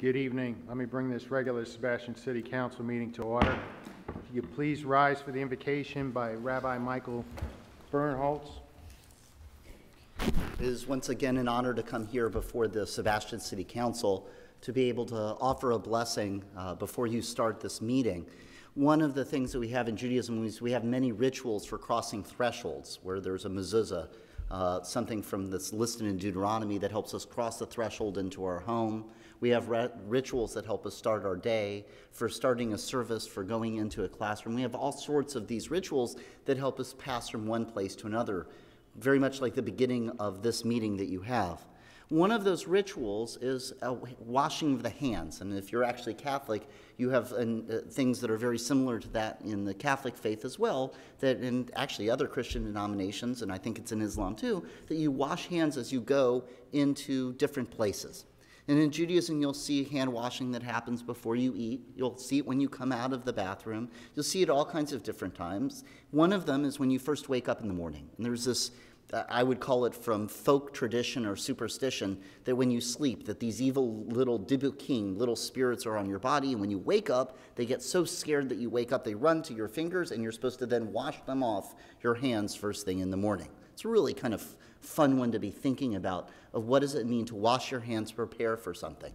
Good evening. Let me bring this regular Sebastian City Council meeting to order. If you please rise for the invocation by Rabbi Michael Bernholtz. It is once again an honor to come here before the Sebastian City Council to be able to offer a blessing before you start this meeting. One of the things that we have in Judaism is we have many rituals for crossing thresholds, where there's a mezuzah, something from that's listed in Deuteronomy that helps us cross the threshold into our home. We have rituals that help us start our day, for starting a service, for going into a classroom. We have all sorts of these rituals that help us pass from one place to another, very much like the beginning of this meeting that you have. One of those rituals is washing of the hands, and if you're actually Catholic, you have things that are very similar to that in the Catholic faith as well, that in actually other Christian denominations, and I think it's in Islam too, that you wash hands as you go into different places. And in Judaism, you'll see hand washing that happens before you eat. You'll see it when you come out of the bathroom. You'll see it all kinds of different times. One of them is when you first wake up in the morning. And there's this, I would call it from folk tradition or superstition, that when you sleep, that these evil little dibukim, little spirits are on your body. And when you wake up, they get so scared that you wake up, they run to your fingers, and you're supposed to then wash them off your hands first thing in the morning. It's a really kind of fun one to be thinking about, of what does it mean to wash your hands to prepare for something.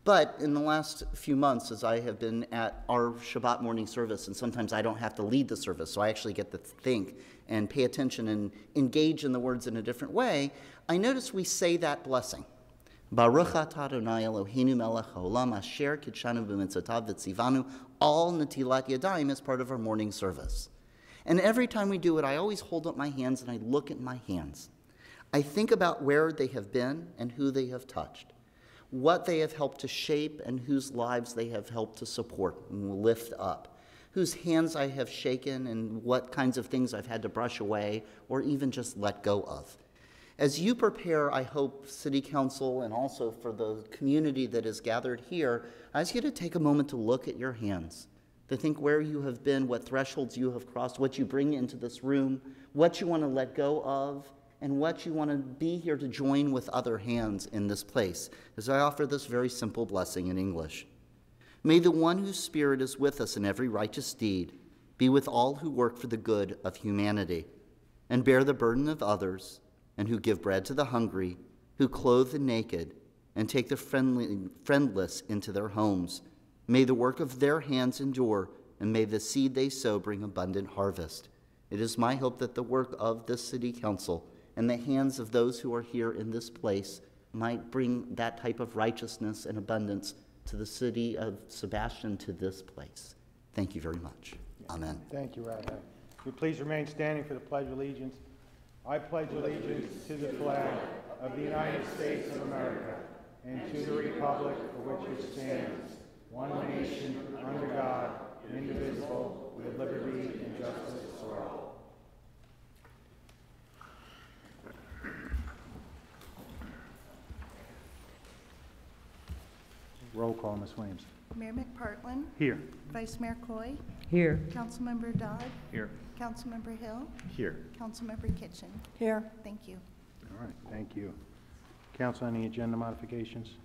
But in the last few months, as I have been at our Shabbat morning service, and sometimes I don't have to lead the service, so I actually get to think and pay attention and engage in the words in a different way, I notice we say that blessing. Baruch atah Adonai Eloheinu melech haolam asher kitshanu b'mitzvotav v'tzivanu, all netilat yadayim as part of our morning service. And every time we do it, I always hold up my hands and I look at my hands. I think about where they have been and who they have touched, what they have helped to shape and whose lives they have helped to support and lift up, whose hands I have shaken and what kinds of things I've had to brush away or even just let go of. As you prepare, I hope, City Council and also for the community that is gathered here, I ask you to take a moment to look at your hands, to think where you have been, what thresholds you have crossed, what you bring into this room, what you want to let go of, and what you want to be here to join with other hands in this place, as I offer this very simple blessing in English. May the one whose spirit is with us in every righteous deed be with all who work for the good of humanity, and bear the burden of others, and who give bread to the hungry, who clothe the naked, and take the friendless into their homes. May the work of their hands endure, and may the seed they sow bring abundant harvest. It is my hope that the work of this City Council and the hands of those who are here in this place might bring that type of righteousness and abundance to the city of Sebastian, to this place. Thank you very much. Amen. Thank you, Rabbi. Will you please remain standing for the Pledge of Allegiance? I pledge allegiance to the flag of the United States of America and to the republic for which it stands, one nation, under God, indivisible, with liberty and justice for all. Roll call, Ms. Williams. Mayor McPartlin. Here. Vice Mayor Coy. Here. Councilmember Dodd. Here. Councilmember Hill. Here. Councilmember Kitchen. Here. Thank you. All right, thank you. Council, any agenda modifications?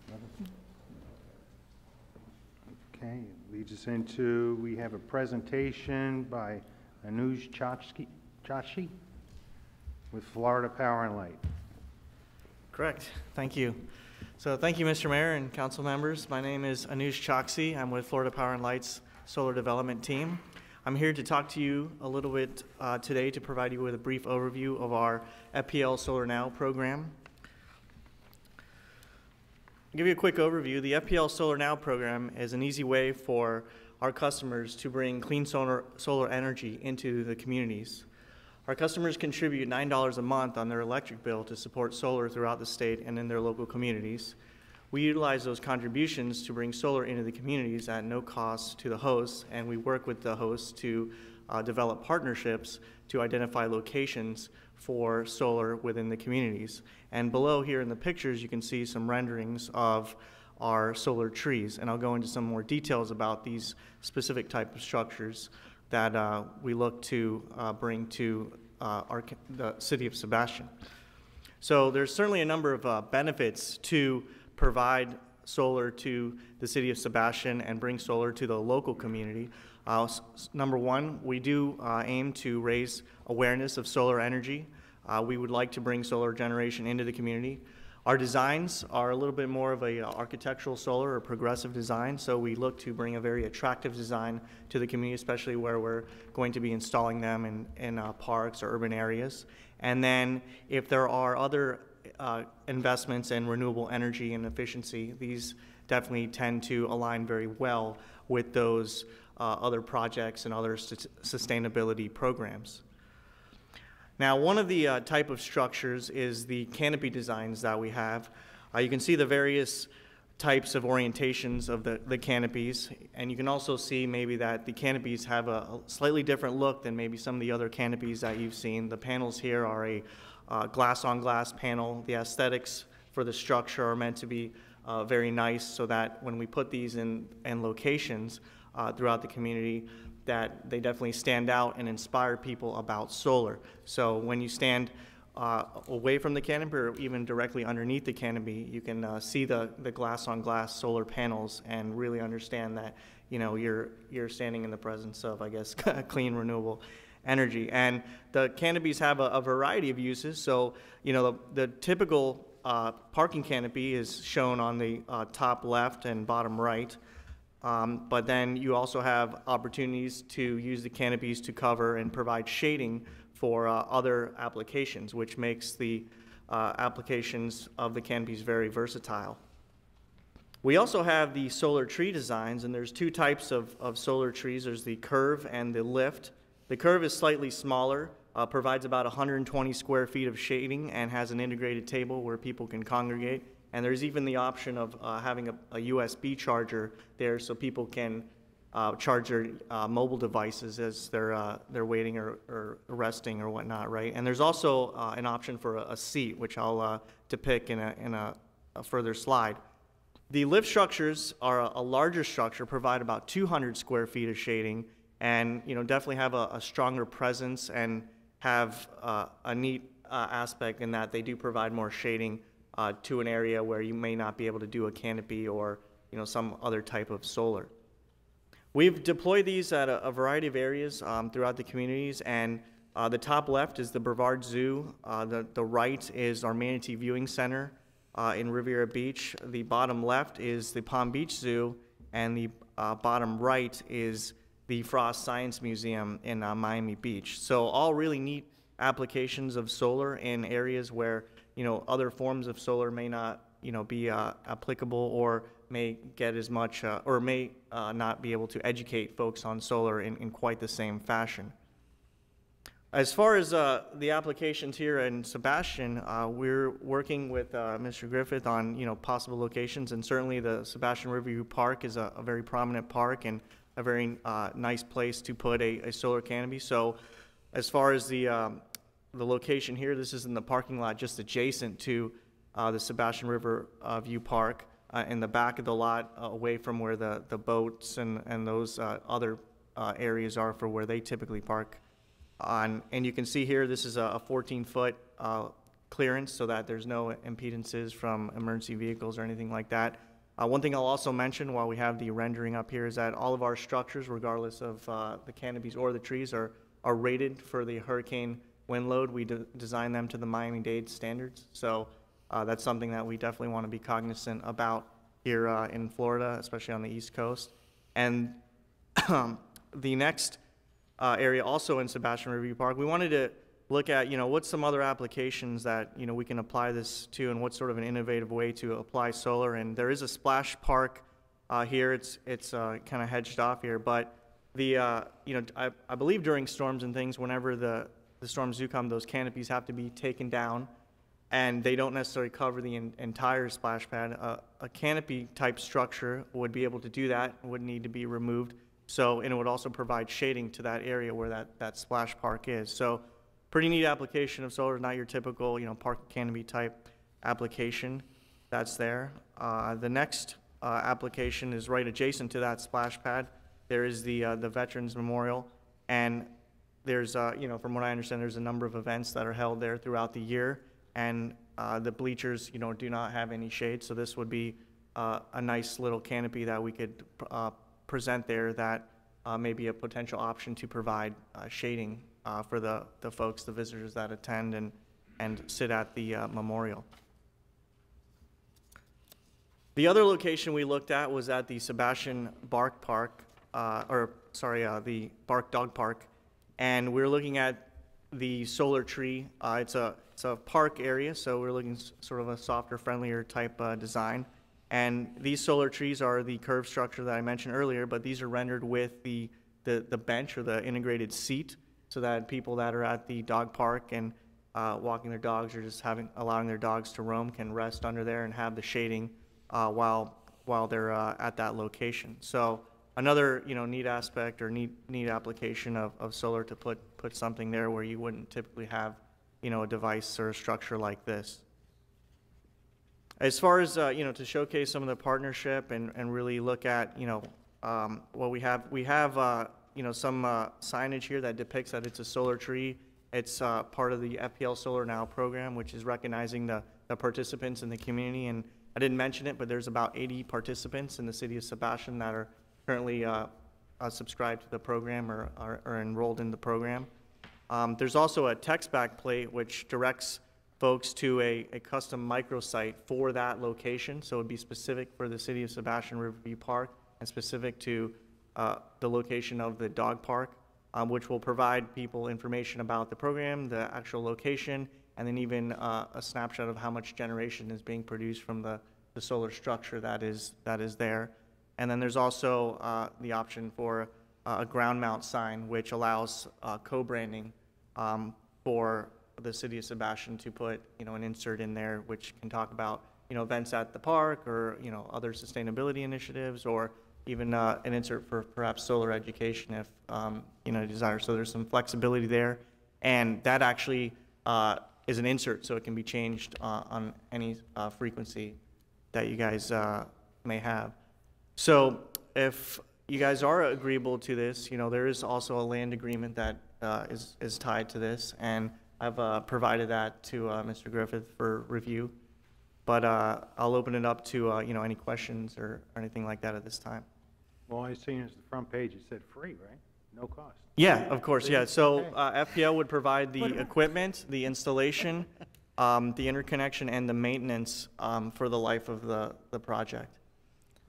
Nothing? Okay, leads us into, we have a presentation by Anuj Chachi with Florida Power and Light. Correct. Thank you. So thank you, Mr. Mayor and council members. My name is Anuj Chaksi. I'm with Florida Power and Light's Solar Development Team. I'm here to talk to you a little bit today to provide you with a brief overview of our FPL Solar Now program. I'll give you a quick overview. The FPL Solar Now program is an easy way for our customers to bring clean solar energy into the communities. Our customers contribute $9 a month on their electric bill to support solar throughout the state and in their local communities. We utilize those contributions to bring solar into the communities at no cost to the hosts, and we work with the hosts to develop partnerships to identify locations for solar within the communities. And below here in the pictures, you can see some renderings of our solar trees, and I'll go into some more details about these specific type of structures that we look to bring to the city of Sebastian. So there's certainly a number of benefits to provide solar to the city of Sebastian and bring solar to the local community. Number one, we do aim to raise awareness of solar energy. We would like to bring solar generation into the community. Our designs are a little bit more of a architectural solar or progressive design, so we look to bring a very attractive design to the community, especially where we're going to be installing them in parks or urban areas. And then if there are other investments in renewable energy and efficiency, these definitely tend to align very well with those other projects and other sustainability programs. Now, one of the type of structures is the canopy designs that we have. You can see the various types of orientations of the canopies, and you can also see maybe that the canopies have a slightly different look than maybe some of the other canopies that you've seen. The panels here are a glass-on-glass panel. The aesthetics for the structure are meant to be very nice, so that when we put these in locations throughout the community, that they definitely stand out and inspire people about solar. So when you stand away from the canopy or even directly underneath the canopy, you can see the glass-on-glass solar panels and really understand that, you know, you're standing in the presence of, I guess, clean, renewable energy. And the canopies have a variety of uses. So, you know, the typical parking canopy is shown on the top left and bottom right. But then you also have opportunities to use the canopies to cover and provide shading for other applications, which makes the applications of the canopies very versatile. We also have the solar tree designs, and there's two types of solar trees. There's the curve and the lift. The curve is slightly smaller, provides about 120 square feet of shading, and has an integrated table where people can congregate. And there's even the option of having a USB charger there, so people can charge their mobile devices as they're waiting or resting or whatnot, right? And there's also an option for a seat, which I'll depict in a further slide. The lift structures are a larger structure, provide about 200 square feet of shading, and definitely have a stronger presence and have a neat aspect in that they do provide more shading to an area where you may not be able to do a canopy or some other type of solar. We've deployed these at a variety of areas throughout the communities, and the top left is the Brevard Zoo. The right is our Manatee Viewing Center in Riviera Beach. The bottom left is the Palm Beach Zoo, and the bottom right is the Frost Science Museum in Miami Beach. So all really neat applications of solar in areas where other forms of solar may not be applicable, or may get as much or may not be able to educate folks on solar in quite the same fashion. As far as the applications here in Sebastian, we're working with Mr. Griffith on possible locations, and certainly the Sebastian Riverview Park is a very prominent park and a very nice place to put a solar canopy. So as far as the location here, this is in the parking lot just adjacent to the Sebastian Riverview Park, in the back of the lot, away from where the boats and those other areas are for where they typically park on. And you can see here, this is a 14-foot clearance, so that there's no impedances from emergency vehicles or anything like that. One thing I'll also mention while we have the rendering up here is that all of our structures, regardless of the canopies or the trees, are rated for the hurricane wind load. We design them to the Miami-Dade standards. So that's something that we definitely want to be cognizant about here in Florida, especially on the East Coast. And the next area, also in Sebastian Riverview Park, we wanted to look at, what's some other applications that, we can apply this to, and what's sort of an innovative way to apply solar. And there is a splash park here. It's kind of hedged off here, but the, I believe during storms and things, whenever the storms do come, those canopies have to be taken down, and they don't necessarily cover the entire splash pad. A canopy type structure would be able to do that, would need to be removed. So, and it would also provide shading to that area where that splash park is. So, pretty neat application of solar, not your typical, park canopy type application that's there. The next application is right adjacent to that splash pad. There is the Veterans Memorial, and there's, from what I understand, there's a number of events that are held there throughout the year, and the bleachers, do not have any shade, so this would be a nice little canopy that we could present there that may be a potential option to provide shading for the folks, the visitors that attend and sit at the memorial. The other location we looked at was at the Sebastian Bark Park, the Bark Dog Park, and we're looking at the solar tree. It's a park area, so we're looking sort of a softer, friendlier type design. And these solar trees are the curved structure that I mentioned earlier, but these are rendered with the bench or the integrated seat, so that people that are at the dog park and walking their dogs or just allowing their dogs to roam can rest under there and have the shading while they're at that location. So another neat aspect or neat application of solar to put something there where you wouldn't typically have a device or a structure like this. As far as to showcase some of the partnership and really look at what we have some signage here that depicts that it's a solar tree. It's part of the FPL Solar Now program, which is recognizing the participants in the community. And I didn't mention it, but there's about 80 participants in the city of Sebastian that are currently subscribed to the program or are enrolled in the program. There's also a text back plate which directs folks to a custom microsite for that location. So it would be specific for the city of Sebastian Riverview Park and specific to the location of the dog park, which will provide people information about the program, the actual location, and then even a snapshot of how much generation is being produced from the solar structure that is there. And then there's also the option for a ground mount sign, which allows co-branding for the city of Sebastian to put an insert in there, which can talk about events at the park or other sustainability initiatives, or even an insert for perhaps solar education if desire. So there's some flexibility there, and that actually is an insert, so it can be changed on any frequency that you guys may have. So if you guys are agreeable to this, there is also a land agreement that is tied to this, and I've provided that to Mr. Griffith for review. But I'll open it up to any questions or anything like that at this time. Well, I seen as the front page, it said free, right? No cost. Yeah, of course, yeah. So FPL would provide the equipment, the installation, the interconnection, and the maintenance for the life of the project.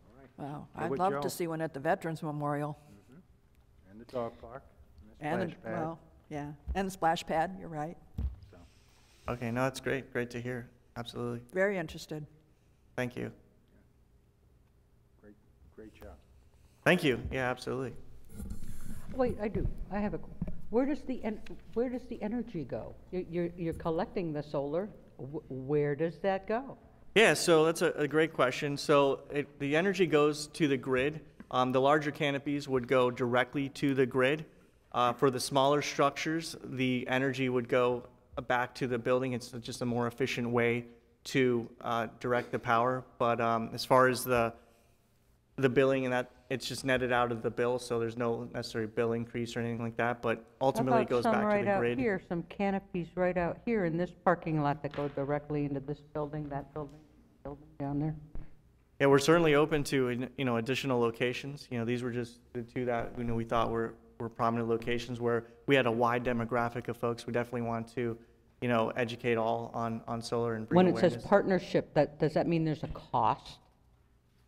All right. Wow, Go I'd with love Joe. to see one at the Veterans Memorial. And the dog park, And, and the splash pad. well, yeah, and the splash pad, you're right. So, Okay, no, that's great. Great to hear. Absolutely. Very interested. Thank you. great job. Thank you. Yeah, absolutely. Wait, I do. I have a, where does the energy go? You're collecting the solar. Where does that go? Yeah, so that's a great question. So the energy goes to the grid. The larger canopies would go directly to the grid. For the smaller structures, the energy would go back to the building. It's just a more efficient way to direct the power. But as far as the billing and that, it's just netted out of the bill, so there's no necessary bill increase or anything like that. But ultimately, it goes back to the grid. How about some right out here, some canopies right out here in this parking lot that go directly into this building, that building down there? Yeah, we're certainly open to additional locations. These were just the two that we thought were prominent locations where we had a wide demographic of folks. We definitely want to educate all on solar and bring When it awareness. says partnership, does that mean there's a cost?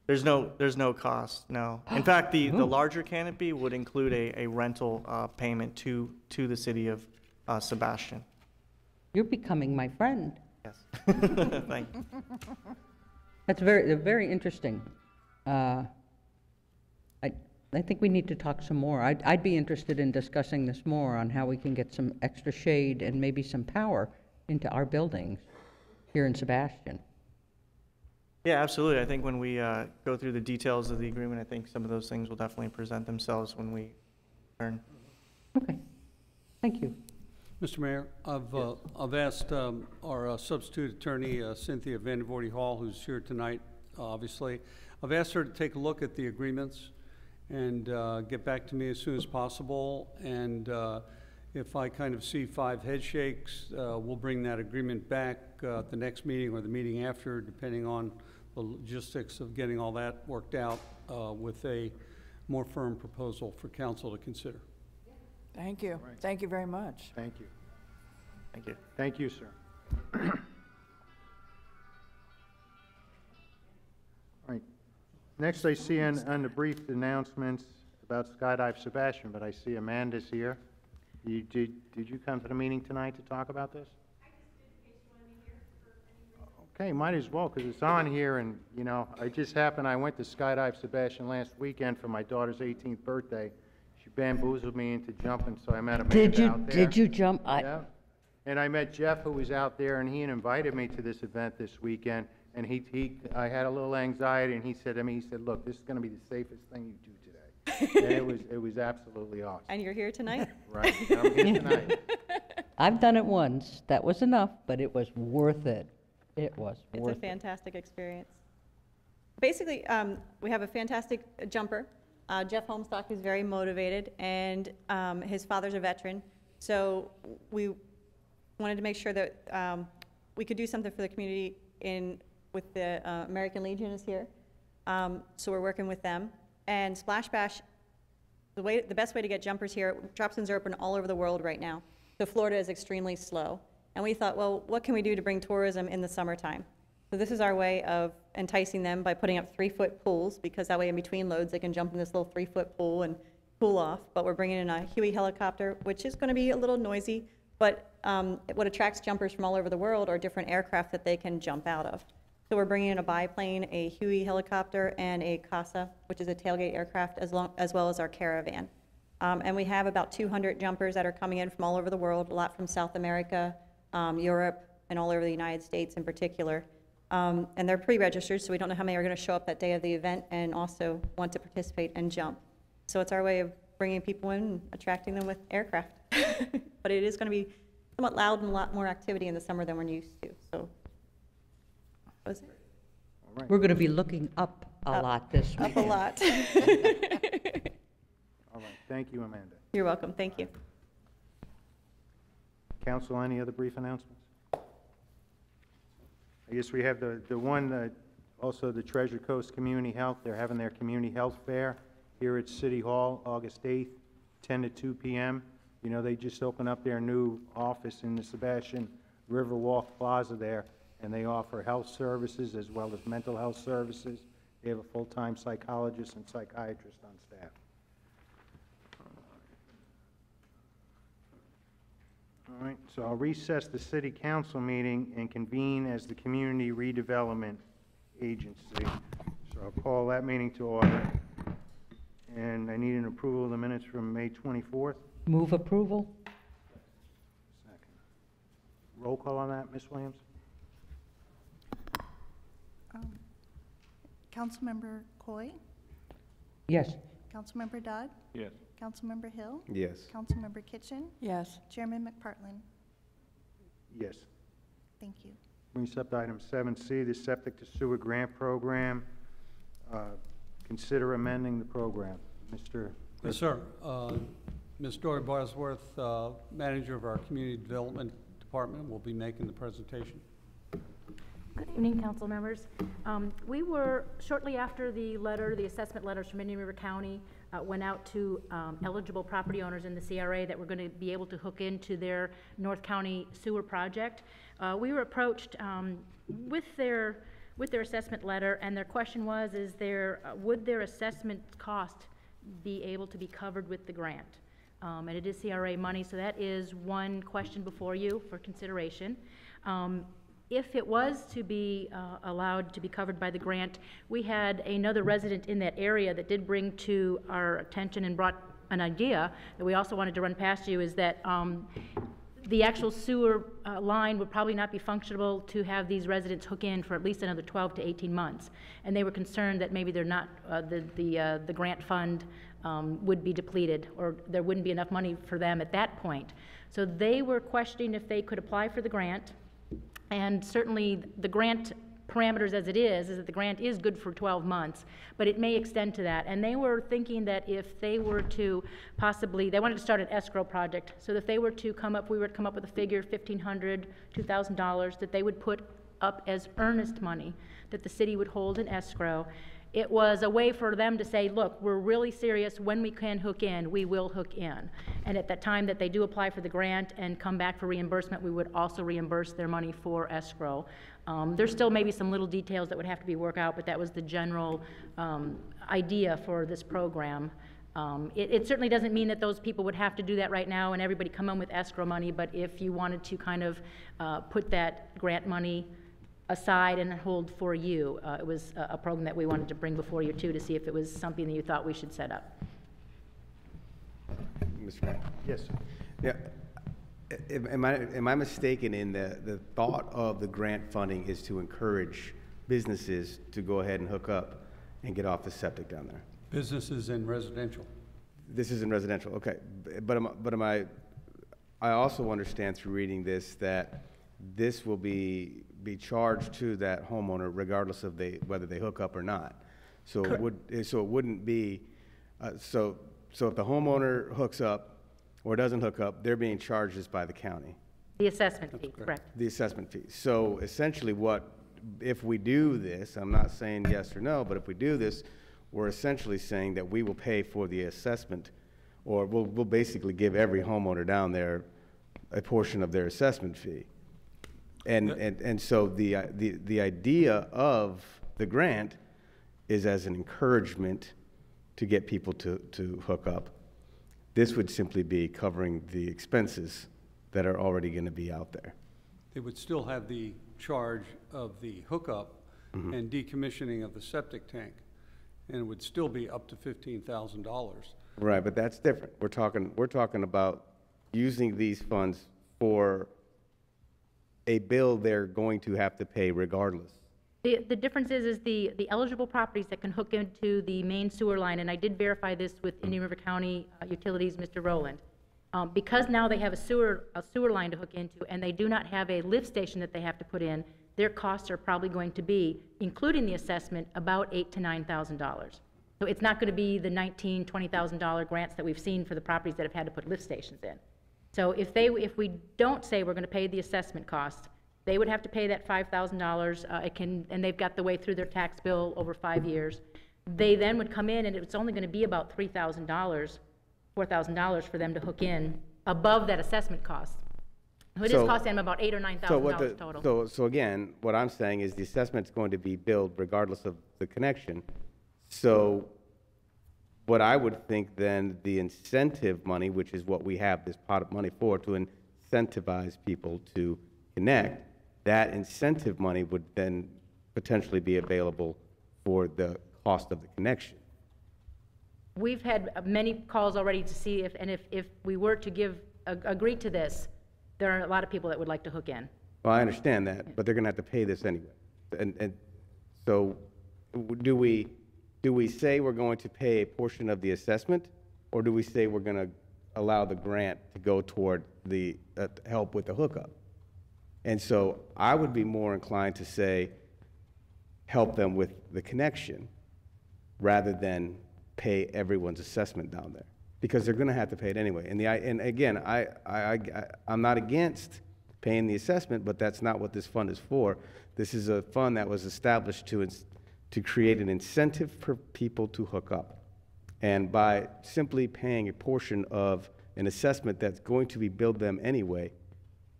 There's no cost, no. In fact, the larger canopy would include a rental payment to the city of Sebastian. You're becoming my friend. Yes. Thank you. That's very interesting. I think we need to talk some more. I'd be interested in discussing this more on how we can get some extra shade and maybe some power into our buildings here in Sebastian. Yeah, absolutely. I think when we go through the details of the agreement, I think some of those things will definitely present themselves when we turn. Okay, thank you. Mr. Mayor, I've asked our substitute attorney, Cynthia Vandervoorty Hall, who's here tonight, obviously. I've asked her to take a look at the agreements and get back to me as soon as possible. And If I kind of see 5 head shakes, we'll bring that agreement back at the next meeting or the meeting after, depending on the logistics of getting all that worked out with a more firm proposal for council to consider. Thank you. Right. Thank you very much. Thank you. Thank you. Thank you, sir. All right. Next, I see on the brief announcements about Skydive Sebastian, but I see Amanda's here. Did you come to the meeting tonight to talk about this? I just did, in case you wanted me here for any reason. Okay, might as well, because it's on here, and, you know, I went to Skydive Sebastian last weekend for my daughter's 18th birthday. She bamboozled me into jumping, so I met Amanda out there. Did you jump? Yeah. And I met Jeff, who was out there, and he had invited me to this event this weekend, and I had a little anxiety, and he said to me, he said, look, this is going to be the safest thing you do today. And it was absolutely awesome. And you're here tonight? Right, I'm here tonight. I've done it once. That was enough, but it was worth it. It was It's worth a it. fantastic experience. Basically, we have a fantastic jumper, Jeff Holmstock, who's very motivated, and his father's a veteran. So we wanted to make sure that we could do something for the community with the American Legion is here. So we're working with them. And Splash Bash, the best way to get jumpers here, drop-ins are open all over the world right now. So Florida is extremely slow. And we thought, well, what can we do to bring tourism in the summertime? So this is our way of enticing them by putting up 3-foot pools, because that way in between loads they can jump in this little 3-foot pool and cool off. But we're bringing in a Huey helicopter, which is going to be a little noisy, but what attracts jumpers from all over the world are different aircraft that they can jump out of. So we're bringing in a biplane, a Huey helicopter, and a CASA, which is a tailgate aircraft, as well as our Caravan. And we have about 200 jumpers that are coming in from all over the world, a lot from South America, Europe, and all over the United States in particular. And they're pre-registered, so we don't know how many are going to show up that day of the event and also want to participate and jump. So it's our way of bringing people in and attracting them with aircraft. But it is going to be somewhat loud and a lot more activity in the summer than we're used to. So that was it. All right. We're going to be looking up a lot this week. Up a lot. All right, thank you, Amanda. You're welcome. Thank you. Council, any other brief announcements? I guess we have the one, also the Treasure Coast Community Health. They're having their community health fair here at City Hall, August 8th, 10 to 2 p.m. You know, they just opened up their new office in the Sebastian Riverwalk Plaza there, and they offer health services as well as mental health services. They have a full-time psychologist and psychiatrist on staff. All right, so I'll recess the city council meeting and convene as the Community Redevelopment Agency. So I'll call that meeting to order. And I need an approval of the minutes from May 24th. Move approval? Second. Roll call on that, Ms. Williams? Councilmember Coy? Yes. Councilmember Dodd? Yes. Councilmember Hill? Yes. Councilmember Kitchen? Yes. Chairman McPartlin? Yes. Thank you. Brings us up to item 7C, the Septic to Sewer Grant Program. Consider amending the program. Mr. Yes, sir. Ms. Dory Bosworth, manager of our Community Development Department, will be making the presentation. Good evening, council members. We were, shortly after the assessment letters from Indian River County went out to eligible property owners in the CRA that were going to be able to hook into their North County sewer project, we were approached with their assessment letter, and their question was, would their assessment cost be able to be covered with the grant? And it is CRA money, so that is one question before you for consideration. If it was to be allowed to be covered by the grant, we had another resident in that area that did bring to our attention and brought an idea that we also wanted to run past you, is that the actual sewer line would probably not be functional to have these residents hook in for at least another 12 to 18 months. And they were concerned that maybe they're not, the grant fund would be depleted, or there wouldn't be enough money for them at that point. So they were questioning if they could apply for the grant. And certainly the grant parameters as it is that the grant is good for 12 months, but it may extend to that. And they were thinking that if they were to possibly, they wanted to start an escrow project, so if they were to come up, we were to come up with a figure, $1,500, $2,000, that they would put up as earnest money that the city would hold in escrow. It was a way for them to say, look, we're really serious. When we can hook in, we will hook in. And at that time that they do apply for the grant and come back for reimbursement, we would also reimburse their money for escrow. There's still maybe some little details that would have to be worked out, but that was the general idea for this program. It certainly doesn't mean that those people would have to do that right now and everybody come in with escrow money, but if you wanted to kind of put that grant money aside and hold for you, it was a program that we wanted to bring before you too, to see if it was something that you thought we should set up. Mr. Mayor. Yes, sir. Yeah. Am I mistaken in the thought of the grant funding is to encourage businesses to go ahead and hook up and get off the septic down there? Businesses and residential. This is in residential, okay. I also understand through reading this that this will be charged to that homeowner regardless of whether they hook up or not. So it wouldn't be, so if the homeowner hooks up or doesn't hook up, they're being charged just by the county. The assessment fee, correct. The assessment fee. So essentially if we do this, I'm not saying yes or no, but if we do this, we're essentially saying that we will pay for the assessment, or we'll basically give every homeowner down there a portion of their assessment fee. And so the idea of the grant is as an encouragement to get people to hook up. This would simply be covering the expenses that are already going to be out there. They would still have the charge of the hookup and decommissioning of the septic tank, and it would still be up to $15,000. Right, but that's different. We're talking about using these funds for a bill they're going to have to pay regardless. The difference is the eligible properties that can hook into the main sewer line, and I did verify this with Indian River County Utilities, Mr. Rowland. Because now they have a sewer line to hook into, and they do not have a lift station that they have to put in, their costs are probably going to be, including the assessment, about $8,000 to $9,000. So it's not going to be the $19,000, $20,000 grants that we've seen for the properties that have had to put lift stations in. So if we don't say we're going to pay the assessment cost, they would have to pay that $5,000. And they've got the way through their tax bill over 5 years. They then would come in, and it's only going to be about $3,000, $4,000 for them to hook in above that assessment cost. So it is costing them about $8,000 or $9,000 total. So again, what I'm saying is the assessment's going to be billed regardless of the connection. So what I would think then the incentive money, which is what we have this pot of money for, to incentivize people to connect, that incentive money would then potentially be available for the cost of the connection. We've had many calls already to see if we were to agree to this, there are a lot of people that would like to hook in. Well, I understand that, but they're going to have to pay this anyway. And so do we say we're going to pay a portion of the assessment, or do we say we're going to allow the grant to go toward the help with the hookup? And so I would be more inclined to say help them with the connection rather than pay everyone's assessment down there, because they're going to have to pay it anyway. And again, I'm not against paying the assessment, but that's not what this fund is for. This is a fund that was established to create an incentive for people to hook up. And by simply paying a portion of an assessment that's going to be billed them anyway,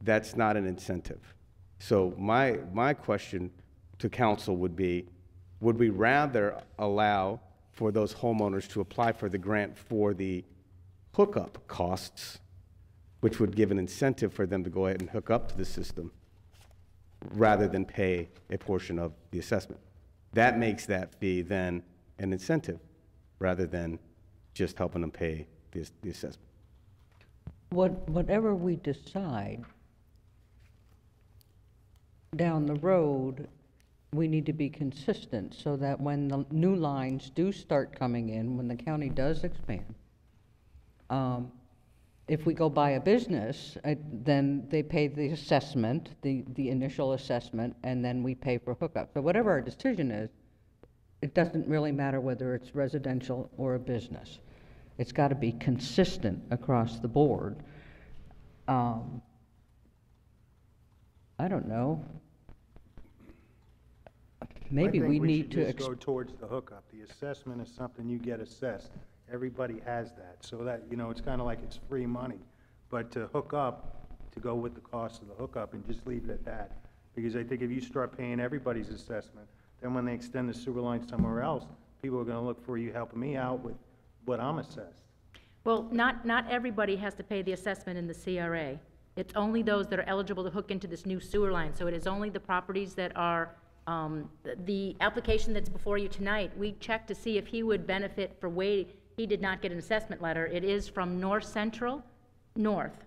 that's not an incentive. So my question to council would be, would we rather allow for those homeowners to apply for the grant for the hookup costs, which would give an incentive for them to go ahead and hook up to the system, rather than pay a portion of the assessment? That makes that fee then an incentive, rather than just helping them pay the assessment. Whatever we decide down the road, we need to be consistent so that when the new lines do start coming in, when the county does expand, If we go buy a business, then they pay the assessment, the initial assessment, and then we pay for hookup. So whatever our decision is, it doesn't really matter whether it's residential or a business. It's got to be consistent across the board. I don't know. Maybe we need to. I think we should just go towards the hookup. The assessment is something you get assessed. Everybody has that, so that, you know, it's kind of like it's free money. But to hook up, to go with the cost of the hookup and just leave it at that. Because I think if you start paying everybody's assessment, then when they extend the sewer line somewhere else, people are gonna look for you helping me out with what I'm assessed. Well, not everybody has to pay the assessment in the CRA. It's only those that are eligible to hook into this new sewer line. So it is only the properties that are, the application that's before you tonight, we checked to see if he would benefit for he did not get an assessment letter. It is from North Central, north,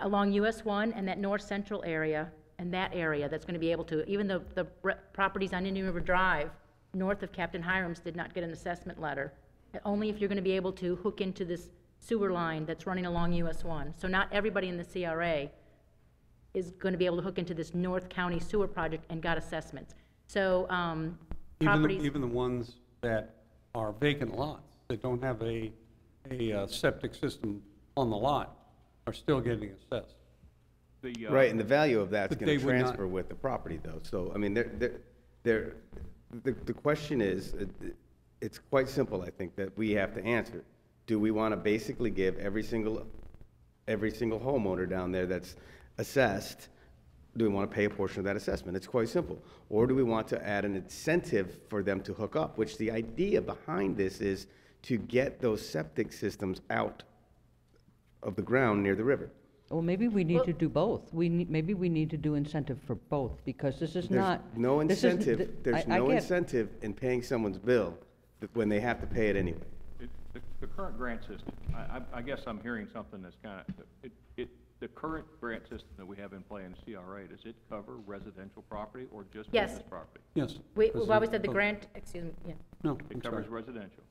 along US 1 and that North Central area, and that area that's going to be able to, even though the properties on Indian River Drive, north of Captain Hiram's, did not get an assessment letter. Only if you're going to be able to hook into this sewer line that's running along US 1. So not everybody in the CRA is going to be able to hook into this North County sewer project and got assessments. So properties... Even the ones that are vacant lots, that don't have a septic system on the lot, are still getting assessed. Right, and the value of that's But going they to would not- transfer with the property, though. So, I mean, the question is, it's quite simple, I think, that we have to answer. Do we want to basically give every single homeowner down there that's assessed, do we want to pay a portion of that assessment? It's quite simple. Or do we want to add an incentive for them to hook up, which the idea behind this is to get those septic systems out of the ground near the river. Well, maybe we need to do both. Maybe we need to do incentive for both, because this is not. No this is- incentive, there's I no get- incentive in paying someone's bill when they have to pay it anyway. The current grant system, I guess I'm hearing something that's kind of, the current grant system that we have in play in the CRA, does it cover residential property or just Yes. business property? Yes. We've always said the grant, excuse me, yeah. No, It I'm covers sorry. residential?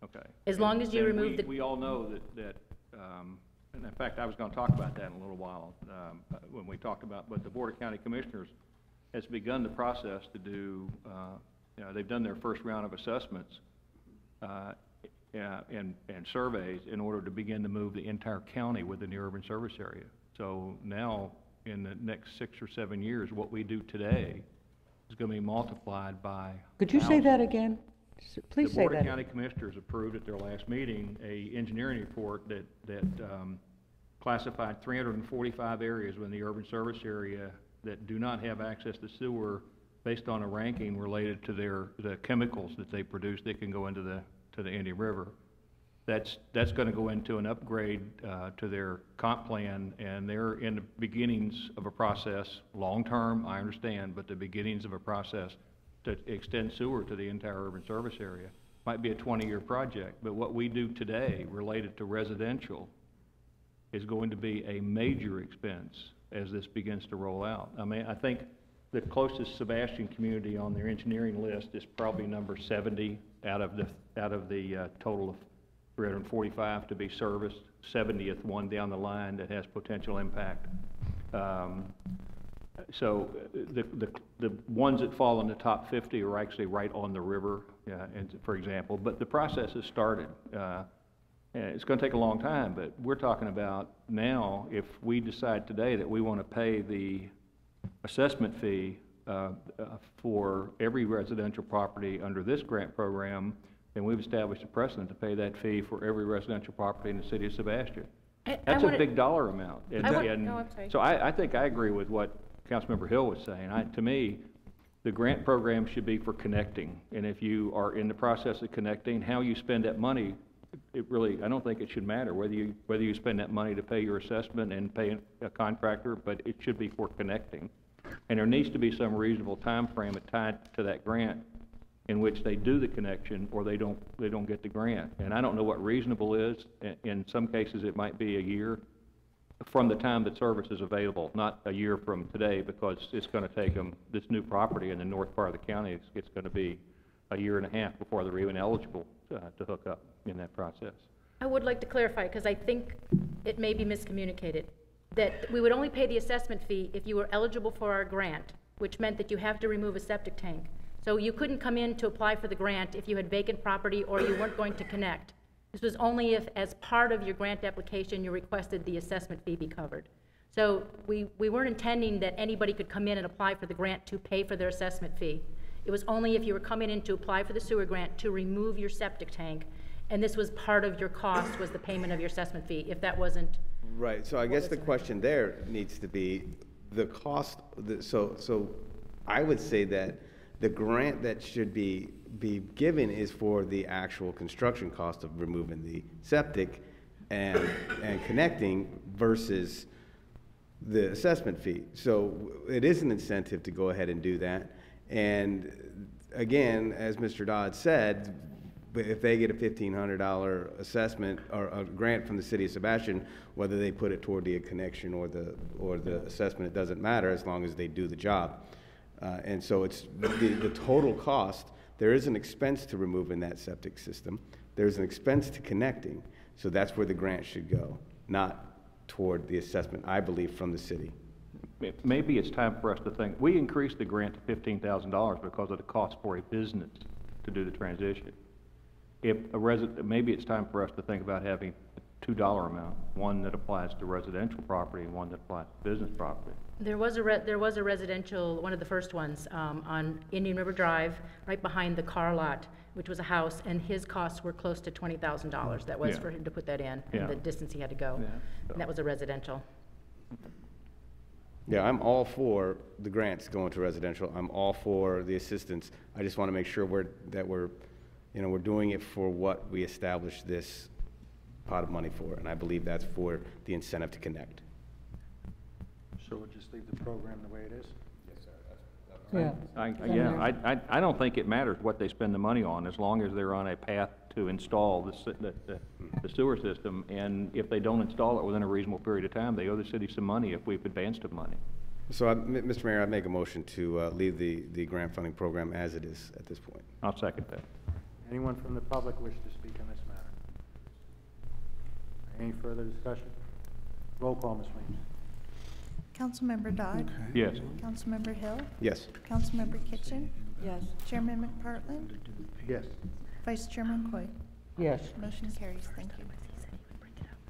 Okay. As long as you Then remove the... We all know that, and in fact, I was gonna talk about that in a little while, when we talked about, but the Board of County Commissioners has begun the process to do, they've done their first round of assessments, and surveys in order to begin to move the entire county within the urban service area. So now, in the next 6 or 7 years, what we do today is gonna be multiplied by Could you say that again? Please the say Board of that. County Commissioners approved at their last meeting a engineering report that classified 345 areas within the urban service area that do not have access to sewer based on a ranking related to the chemicals that they produce that can go into the Indian River. That's going to go into an upgrade to their comp plan, and they're in the beginnings of a process, long-term, I understand, but the beginnings of a process to extend sewer to the entire urban service area. Might be a 20-year project, but what we do today related to residential is going to be a major expense as this begins to roll out. I mean, I think the closest Sebastian community on their engineering list is probably number 70 out of the total of 345 to be serviced, 70th one down the line that has potential impact. So the ones that fall in the top 50 are actually right on the river, and for example, but the process has started. And it's going to take a long time, but we're talking about now, if we decide today that we want to pay the assessment fee for every residential property under this grant program, then we've established a precedent to pay that fee for every residential property in the city of Sebastian. That's a big dollar amount. I'm sorry. So I think I agree with what Councilmember Hill was saying. To me, the grant program should be for connecting, and if you are in the process of connecting, how you spend that money, I don't think it should matter whether you spend that money to pay your assessment and pay a contractor, but it should be for connecting. And there needs to be some reasonable time frame tied to that grant in which they do the connection or they don't get the grant. And I don't know what reasonable is. In some cases, it might be a year from the time that service is available, not a year from today, because it's going to take them, this new property in the north part of the county, it's going to be a year and a half before they're even eligible to hook up in that process. I would like to clarify, because I think it may be miscommunicated, that we would only pay the assessment fee if you were eligible for our grant, which meant that you have to remove a septic tank. So you couldn't come in to apply for the grant if you had vacant property or you weren't going to connect. This was only if, as part of your grant application, you requested the assessment fee be covered. So we weren't intending that anybody could come in and apply for the grant to pay for their assessment fee. It was only if you were coming in to apply for the sewer grant to remove your septic tank, and this was part of your cost, was the payment of your assessment fee, if that wasn't. Right, so I guess the question there needs to be the cost, so I would say that the grant that should be given is for the actual construction cost of removing the septic and connecting versus the assessment fee. So it is an incentive to go ahead and do that. And again, as Mr. Dodd said, if they get a $1,500 assessment or a grant from the city of Sebastian, whether they put it toward the connection or the assessment, it doesn't matter as long as they do the job. And so it's the total cost. There is an expense to removing that septic system. There's an expense to connecting. So that's where the grant should go, not toward the assessment, I believe, from the city. Maybe it's time for us to think, we increased the grant to $15,000 because of the cost for a business to do the transition. If a maybe it's time for us to think about having a $2 amount, one that applies to residential property and one that applies to business property. There was a residential, one of the first ones, on Indian River Drive, right behind the car lot, which was a house, and his costs were close to $20,000. That was for him to put that in, and the distance he had to go. And that was a residential. Yeah, I'm all for the grants going to residential. I'm all for the assistance. I just want to make sure we're doing it for what we established this pot of money for, and I believe that's for the incentive to connect. So we'll just leave the program the way it is? Yes, sir. Yeah. I don't think it matters what they spend the money on, as long as they're on a path to install the sewer system, and if they don't install it within a reasonable period of time, they owe the city some money if we've advanced them money. So, Mr. Mayor, I make a motion to leave the grant funding program as it is at this point. I'll second that. Anyone from the public wish to speak on this matter? Any further discussion? Roll call, Ms. Williams. Councilmember Dodd? Yes. Councilmember Hill? Yes. Councilmember Kitchen? Yes. Chairman McPartlin? Yes. Vice Chairman Coy? Yes. Motion carries. Thank you.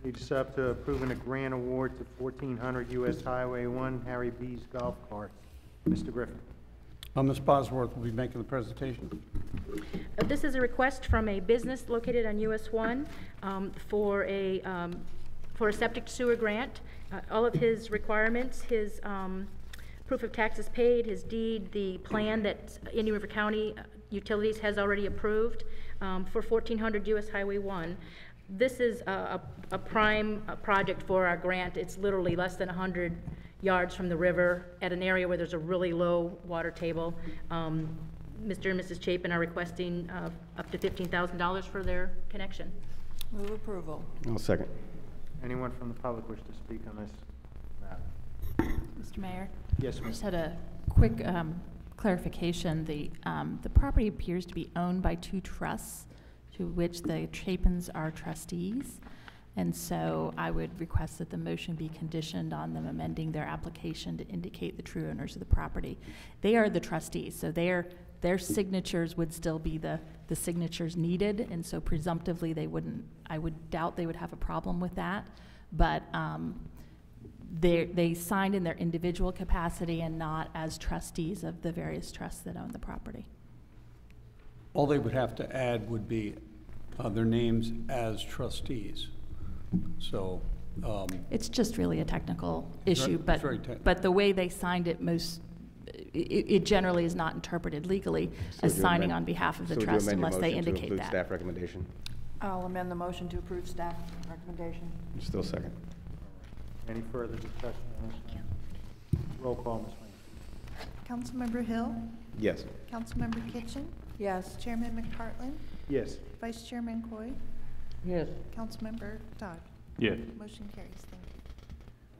Leads us up to approving a grant award to 1400 U.S. Highway 1 Harry B's Golf Cart. Mr. Griffin. Ms. Bosworth will be making the presentation. This is a request from a business located on US 1 for a septic sewer grant. All of his requirements, his proof of taxes paid, his deed, the plan that Indian River County Utilities has already approved for 1400 US Highway 1. This is a prime project for our grant. It's literally less than 100 yards from the river at an area where there's a really low water table. Mr. and Mrs. Chapin are requesting up to $15,000 for their connection. Move approval. I'll second. Anyone from the public wish to speak on this matter? Mr. Mayor? Yes, I ma'am. just had a quick clarification. The property appears to be owned by two trusts, to which the Chapins are trustees. And so I would request that the motion be conditioned on them amending their application to indicate the true owners of the property. They are the trustees, so their signatures would still be the signatures needed, and so presumptively they wouldn't, I would doubt they would have a problem with that. But they signed in their individual capacity and not as trustees of the various trusts that own the property. All they would have to add would be their names as trustees. So it's just really a technical issue, but the way they signed it, it generally is not interpreted legally as signing on behalf of the trust unless they indicate that. Staff recommendation? I'll amend the motion to approve staff recommendation. Still second. Any further discussion on this matter? Roll call, Ms. Williams. Councilmember Hill? Yes. Councilmember Kitchen? Yes. Chairman McPartlin? Yes. Vice Chairman Coy? Yes. Councilmember Dodd? Yes. Motion carries. Thank you.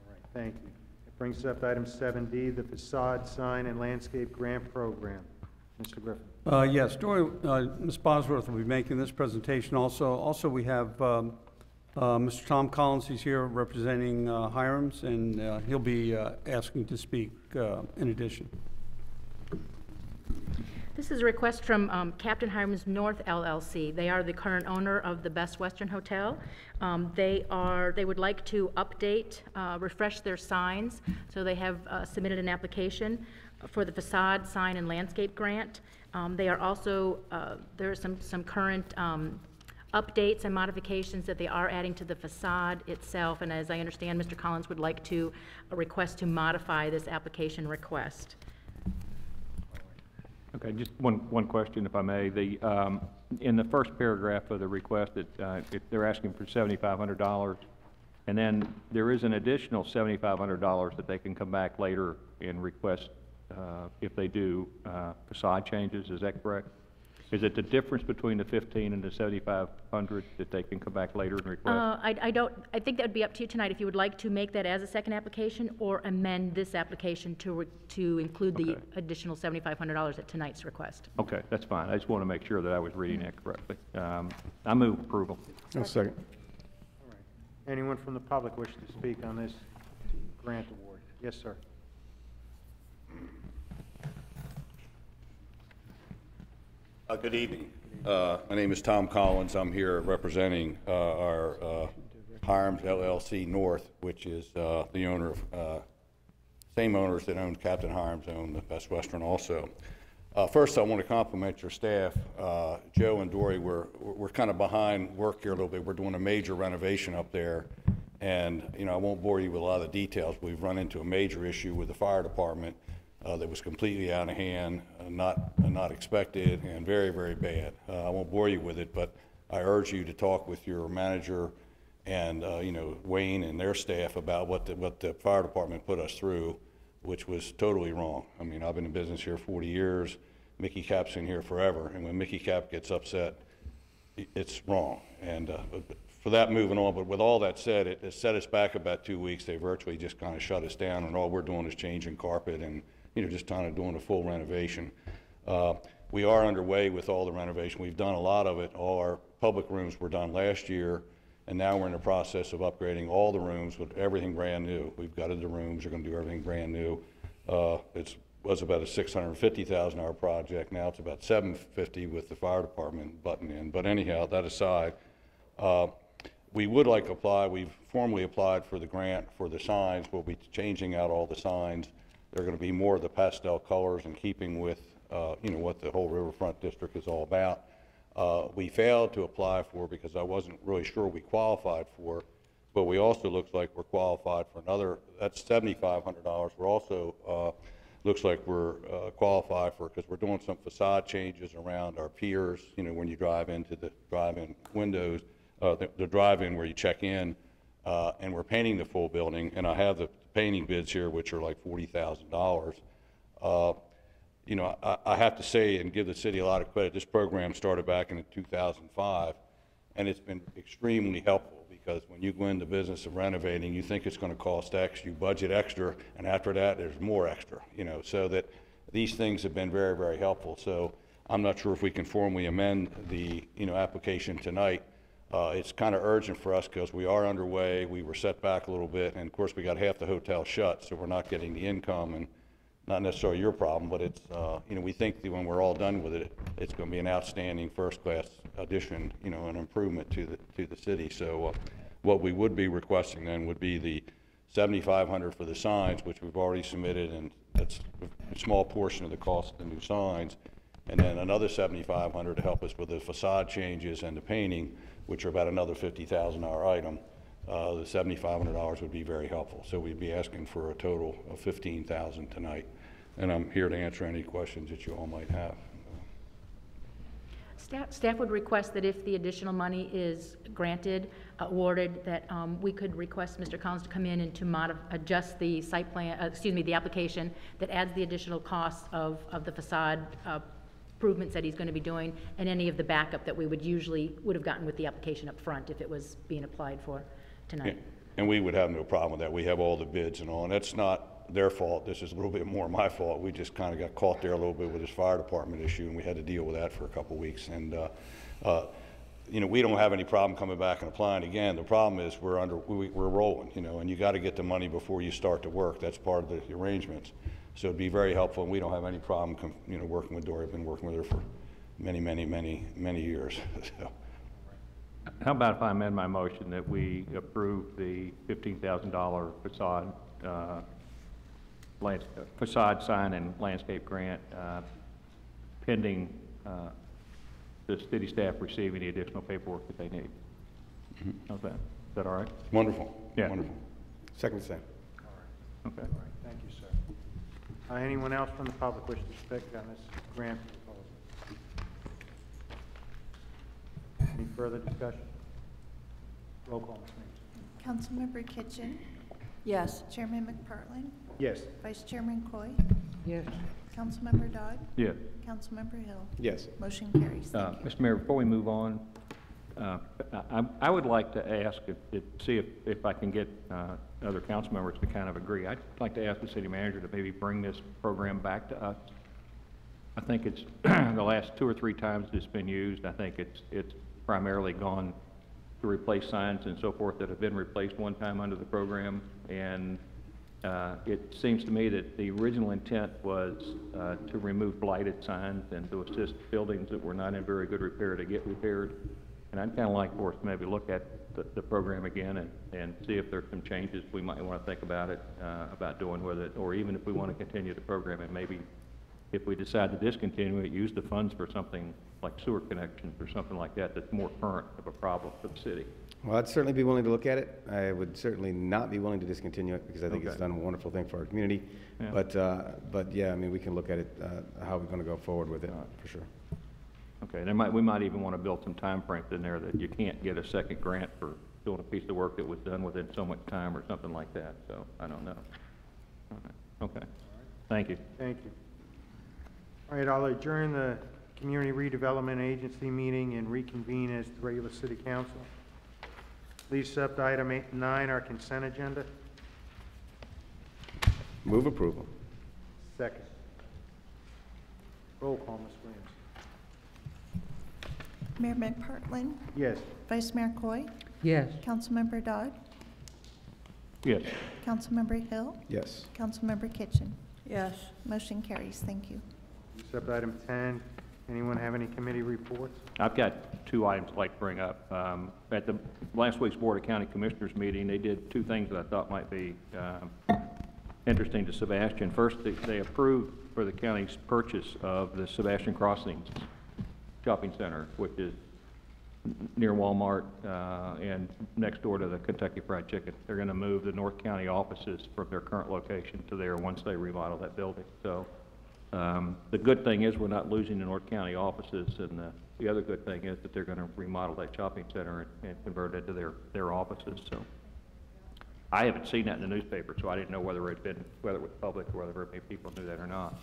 All right, thank you. It brings us up to item 7D, the Facade, Sign, and Landscape Grant Program. Mr. Griffin. Yes, Ms. Bosworth will be making this presentation also. Also, we have Mr. Tom Collins, he's here representing Hiram's, and he'll be asking to speak in addition. This is a request from Captain Hiram's North LLC. They are the current owner of the Best Western Hotel. They would like to update, refresh their signs. So they have submitted an application for the facade, sign, and landscape grant. They are also, there are some current updates and modifications that they are adding to the facade itself. And as I understand, Mr. Collins would like to request to modify this application request. Okay, just one question, if I may. In the first paragraph of the request, they're asking for $7,500, and then there is an additional $7,500 that they can come back later and request if they do facade changes. Is that correct? Is it the difference between the 15 and the 7,500 that they can come back later and request? I think that would be up to you tonight if you would like to make that as a second application or amend this application to include the additional $7,500 at tonight's request. Okay, that's fine. I just want to make sure that I was reading that correctly. I move approval. I'll second. All right. Anyone from the public wish to speak on this grant award? Yes, sir. Good evening. My name is Tom Collins. I'm here representing our Hiram's LLC North, which is the owner of, same owners that own Captain Hiram's own the Best Western also. First, I want to compliment your staff. Joe and Dory, we're kind of behind work here a little bit. We're doing a major renovation up there. And, you know, I won't bore you with a lot of the details. We've run into a major issue with the fire department that was completely out of hand, not expected, and very, very bad. I won't bore you with it, but I urge you to talk with your manager and you know, Wayne and their staff about what the fire department put us through, which was totally wrong. I mean, I've been in business here 40 years. Mickey Cap's in here forever, and when Mickey Cap gets upset, it's wrong. And for that, moving on, but with all that said, it set us back about 2 weeks. They virtually just kind of shut us down, and all we're doing is changing carpet and, you know, just kind of doing a full renovation. We are underway with all the renovation. We've done a lot of it. All our public rooms were done last year, and now we're in the process of upgrading all the rooms with everything brand new. We've gutted the rooms. We're going to do everything brand new. It was about a $650,000 project. Now it's about $750,000 with the fire department butting in. But anyhow, that aside, we would like to apply. We've formally applied for the grant for the signs. We'll be changing out all the signs. They're going to be more of the pastel colors in keeping with, you know, what the whole Riverfront District is all about. We failed to apply for because I wasn't really sure we qualified for, but we also looks like we're qualified for another, that's $7,500. We're also, looks like we're qualified for, because we're doing some facade changes around our piers, you know, when you drive into the drive-in windows, the drive-in where you check in, and we're painting the full building, and I have the painting bids here, which are like $40,000. You know, I have to say and give the city a lot of credit. This program started back in 2005, and it's been extremely helpful because when you go into the business of renovating, you think it's going to cost X, you budget extra, and after that, there's more extra, you know, so that these things have been very, very helpful. So I'm not sure if we can formally amend the, you know, application tonight. It's kind of urgent for us because we are underway. We were set back a little bit, and of course we got half the hotel shut, so we're not getting the income, and not necessarily your problem, but it's, you know, we think that when we're all done with it, it's going to be an outstanding first-class addition, you know, an improvement to the city. So what we would be requesting then would be the $7,500 for the signs, which we've already submitted, and that's a small portion of the cost of the new signs, and then another $7,500 to help us with the facade changes and the painting, which are about another $50,000 item. The $7,500 would be very helpful. So we'd be asking for a total of $15,000 tonight. And I'm here to answer any questions that you all might have. Staff would request that if the additional money is granted, awarded, that we could request Mr. Collins to come in and to adjust the site plan, the application that adds the additional costs of the facade improvements that he's going to be doing, and any of the backup that we would have gotten with the application up front if it was being applied for tonight. And we would have no problem with that. We have all the bids and all, and that's not their fault. This is a little bit more my fault. We just kind of got caught there a little bit with this fire department issue, and we had to deal with that for a couple weeks. And you know, we don't have any problem coming back and applying again. The problem is we're rolling, you know, and you got to get the money before you start to work. That's part of the arrangements. So it'd be very helpful, and we don't have any problem, you know, working with Dory. I've been working with her for many years. So. How about if I amend my motion that we approve the $15,000 facade sign and landscape grant pending the city staff receiving the additional paperwork that they need? Mm-hmm. How's that? Is that all right? Wonderful. Yeah. Wonderful. Second the same. Okay. All right, thank you, sir. Anyone else from the public wish to speak on this grant proposal? Any further discussion? Roll call, Ms. Williams. Councilmember Kitchen, Yes. Chairman McPartlin, Yes. Vice Chairman Coy, Yes. Councilmember Dodd, Yes. Councilmember Hill. Yes. Motion carries. Thank you. Mr. Mayor, before we move on, I would like to ask, see if I can get other council members to kind of agree. I'd like to ask the city manager to maybe bring this program back to us. I think it's the last 2 or 3 times it's been used. I think it's primarily gone to replace signs and so forth that have been replaced one time under the program. And it seems to me that the original intent was to remove blighted signs and to assist buildings that were not in very good repair to get repaired. And I'd kind of like for us to maybe look at the program again and see if there's some changes we might want to think about about doing with it, or even if we want to continue the program, and maybe if we decide to discontinue it, use the funds for something like sewer connections or something like that that's more current of a problem for the city. Well, I'd certainly be willing to look at it. I would certainly not be willing to discontinue it because I think it's Okay. done a wonderful thing for our community. Yeah. But yeah, I mean, we can look at it, how we're going to go forward with it, for sure. Okay, we might even want to build some time frames in there that you can't get a second grant for doing a piece of work that was done within so much time or something like that, so I don't know. All right. Okay, thank you. Thank you. All right, I'll adjourn the Community Redevelopment Agency meeting and reconvene as the regular city council. Please accept item 8 and 9, our consent agenda. Move approval. Second. Roll call, Ms. Williams. Mayor McPartlin, Yes. Vice Mayor Coy, Yes. Councilmember Dodd, Yes. Councilmember Hill, Yes. Councilmember Kitchen. Yes. Motion carries. Thank you. Accept item 10. Anyone have any committee reports? I've got 2 items I'd like to bring up. At the last week's Board of County Commissioners meeting, they did 2 things that I thought might be interesting to Sebastian. First, they approved for the county's purchase of the Sebastian Crossings Shopping Center, which is near Walmart and next door to the Kentucky Fried Chicken. They're going to move the North County offices from their current location to there once they remodel that building. So the good thing is we're not losing the North County offices, and the other good thing is that they're going to remodel that shopping center and convert it to their offices. So I haven't seen that in the newspaper, so I didn't know whether it was public or whether many people knew that or not.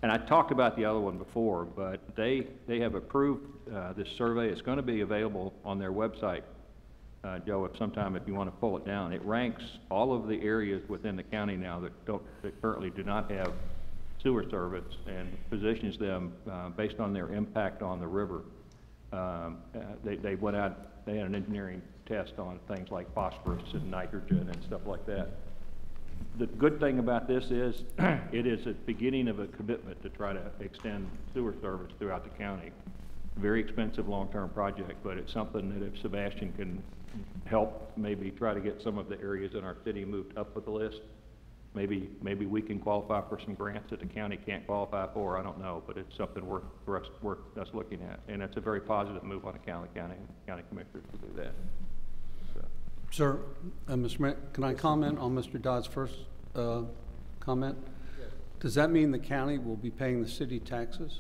And I talked about the other one before, but they have approved this survey. It's going to be available on their website, Joe, if you want to pull it down. It ranks all of the areas within the county now that currently do not have sewer service and positions them based on their impact on the river. They went out, they had an engineering test on things like phosphorus and nitrogen and stuff like that. The good thing about this is it is a beginning of a commitment to try to extend sewer service throughout the county. Very expensive long-term project, but it's something that if Sebastian can help maybe try to get some of the areas in our city moved up with the list, maybe we can qualify for some grants that the county can't qualify for. I don't know, but it's something worth us looking at. And it's a very positive move on the county commissioners to do that. Sir, Mr. Mayor, can I comment on Mr. Dodd's first comment? Yes. Does that mean the county will be paying the city taxes?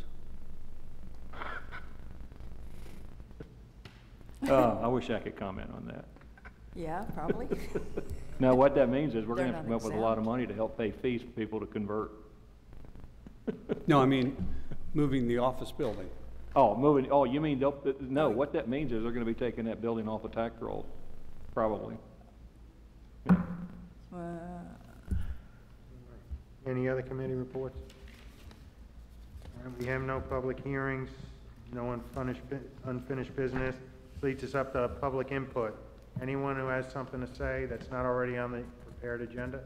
I wish I could comment on that. Yeah, probably. No, what that means is we're They're going to have to come up with a lot of money to help pay fees for people to convert. No, I mean, moving the office building. Oh, you mean, no, what that means is they're going to be taking that building off the tax roll, probably. Yeah. Any other committee reports? We have no public hearings, no unfinished business. leads us up to public input. Anyone who has something to say that's not already on the prepared agenda?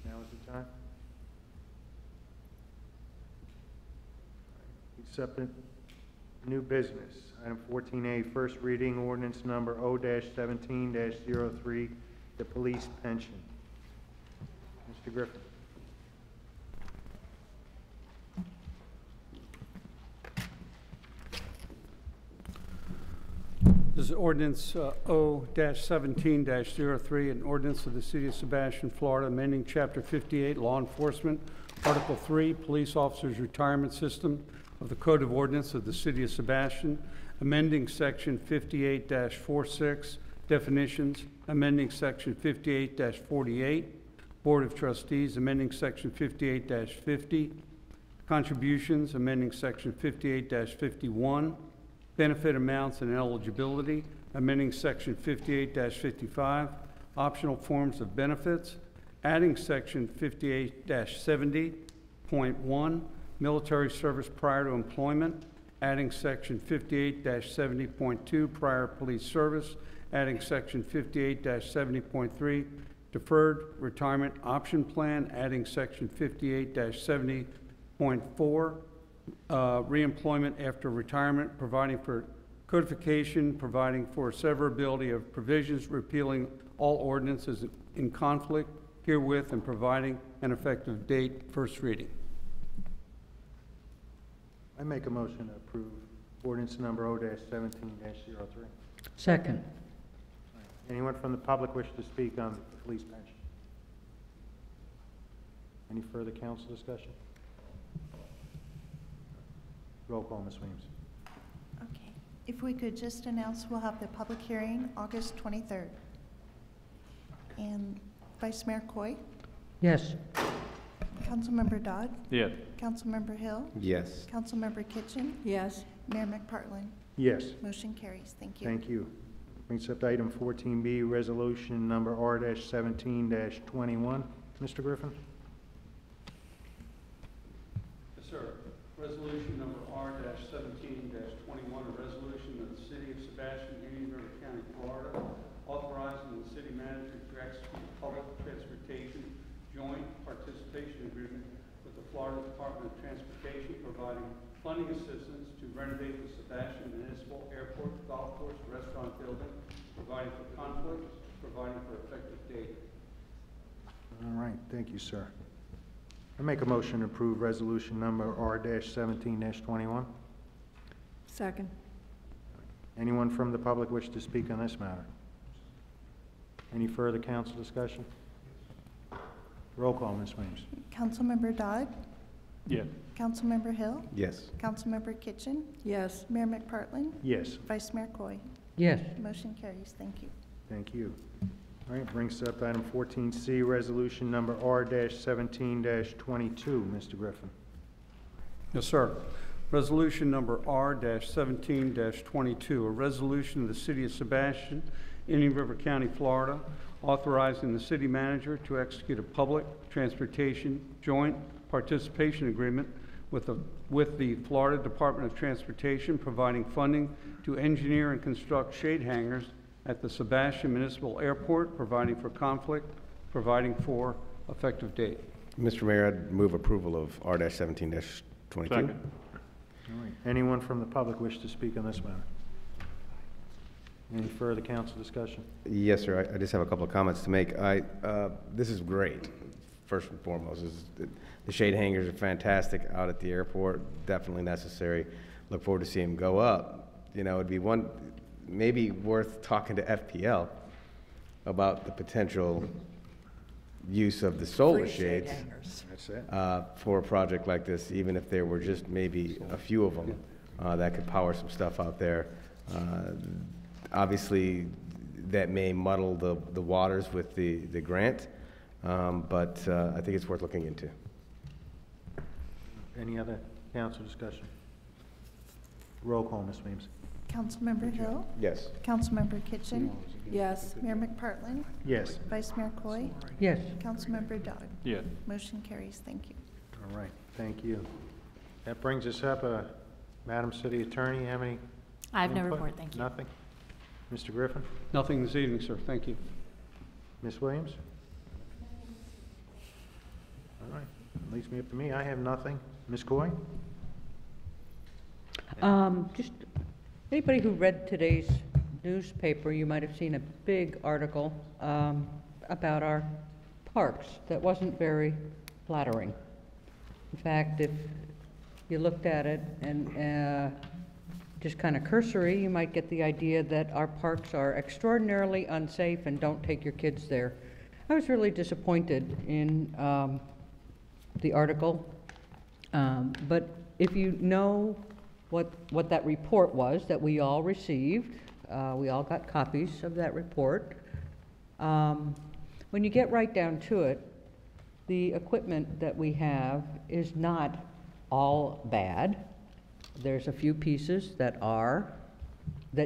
Now is the time. Leads us up to new business. Item 14A, first reading ordinance number O-17-03, the police pension. Mr. Griffin. This is ordinance O-17-03, an ordinance of the City of Sebastian, Florida, amending Chapter 58, Law Enforcement, Article 3, Police Officers Retirement System of the Code of Ordinance of the City of Sebastian, amending Section 58-46, Definitions, amending Section 58-48, Board of Trustees, amending Section 58-50, Contributions, amending Section 58-51, Benefit amounts and eligibility, amending Section 58-55, Optional forms of benefits, adding Section 58-70.1, Military service prior to employment, adding Section 58-70.2, Prior police service, adding Section 58-70.3, Deferred retirement option plan, adding Section 58-70.4, reemployment after retirement, providing for codification, providing for severability of provisions, repealing all ordinances in conflict herewith, and providing an effective date. First reading. I make a motion to approve ordinance number O-17-03. Second. Anyone from the public wish to speak on the police pension? Any further council discussion? Roll call, Ms. Weems. Okay. If we could just announce, we'll have the public hearing August 23rd. And Vice Mayor Coy, Yes. Councilmember Dodd, Yes. Councilmember Hill, Yes. Councilmember Kitchen, Yes. Mayor McPartlin. Yes. Motion carries. Thank you. Thank you. Brings us up to item 14B, resolution number R-17-21. Mr. Griffin? Yes, sir. Resolution number R-17-21, a resolution of the City of Sebastian, Union River County, Florida, authorizing the city manager to execute a public transportation joint participation agreement with the Florida Department of Transportation, providing funding assistance to renovate the Sebastian Municipal Airport, golf course, restaurant building, providing for conflicts, providing for effective date. All right, thank you, sir. I make a motion to approve resolution number R-17-21. Second. Anyone from the public wish to speak on this matter? Any further council discussion? Roll call, Ms. Weems. Councilmember Dodd, Yes. Councilmember Hill, Yes. Councilmember Kitchen, Yes. Mayor McPartlin, Yes. Vice Mayor Coy. Yes. Motion carries. Thank you. Thank you. All right, brings us up to item 14C, resolution number R-17-22. Mr. Griffin. Yes, sir. Resolution number R-17-22, a resolution of the City of Sebastian, Indian River County, Florida, authorizing the city manager to execute a public transportation joint participation agreement with the Florida Department of Transportation, providing funding to engineer and construct shade hangars at the Sebastian Municipal Airport, providing for conflict, providing for effective date. Mr. Mayor, I'd move approval of R-17-22. Second. All right. Anyone from the public wish to speak on this matter? Any further council discussion? Yes, sir. I just have a couple of comments to make. This is great, first and foremost. The shade hangers are fantastic out at the airport, definitely necessary. Look forward to seeing them go up. You know, it'd be maybe worth talking to FPL about the potential use of the solar shades That's it. for a project like this, even if there were just maybe a few of them that could power some stuff out there. Obviously, that may muddle the waters with the grant, but I think it's worth looking into. Any other council discussion? Roll call, Ms. Weems. Councilmember Hill, Yes. Councilmember Kitchen, Yes. Mayor McPartlin, Yes. Vice Mayor Coy, Yes. Councilmember Dodd. Yes. Motion carries. Thank you. All right, thank you. That brings us up, Madam City Attorney, how many? I have no Input? report, thank you. Nothing? Mr. Griffin? Nothing this evening, sir. Thank you. Ms. Williams? All right, leaves me up to me. I have nothing. Ms. Coy? Just, anybody who read today's newspaper, you might have seen a big article about our parks that wasn't very flattering. In fact, if you looked at it and just kind of cursory, you might get the idea that our parks are extraordinarily unsafe and don't take your kids there. I was really disappointed in the article, but if you know what that report was that we all received, we all got copies of that report. When you get right down to it, the equipment that we have is not all bad. There's a few pieces that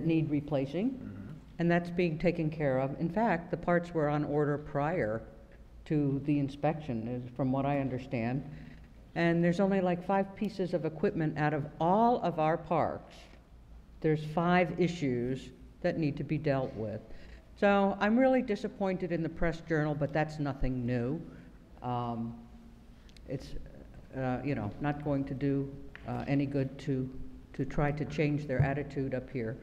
need replacing, and that's being taken care of. In fact, the parts were on order prior to the inspection, from what I understand. And there's only like 5 pieces of equipment out of all of our parks. There's 5 issues that need to be dealt with. So I'm really disappointed in the Press Journal, but that's nothing new. It's not going to do any good to try to change their attitude up here.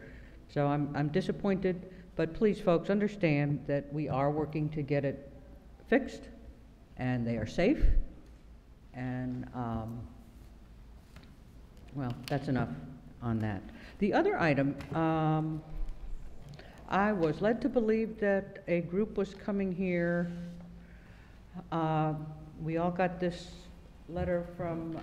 So I'm disappointed, but please, folks, understand that we are working to get it fixed, and they are safe, and well, that's enough on that. The other item, I was led to believe that a group was coming here. We all got this letter from